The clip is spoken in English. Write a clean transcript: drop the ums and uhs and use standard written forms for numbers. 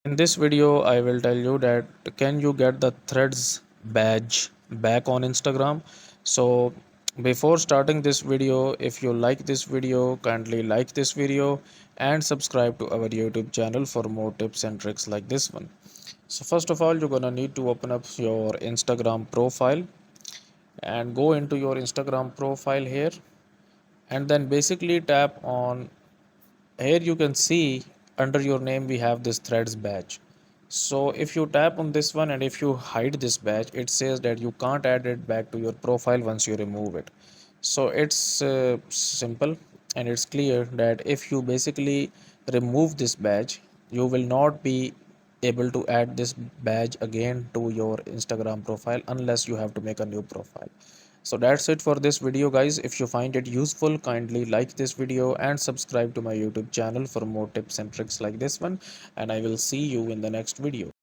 In this video, I will tell you that can you get the threads badge back on Instagram. So before starting this video, if you like this video, kindly like this video and subscribe to our YouTube channel for more tips and tricks like this one. So first of all, you're gonna need to open up your Instagram profile and go into your Instagram profile here, and then basically tap on here. You can see under your name we have this threads badge. So if you tap on this one and if you hide this badge, it says that you can't add it back to your profile once you remove it. So it's simple and it's clear that if you basically remove this badge, you will not be able to add this badge again to your Instagram profile unless you have to make a new profile. So that's it for this video, guys. If you find it useful, kindly like this video and subscribe to my YouTube channel for more tips and tricks like this one, and I will see you in the next video.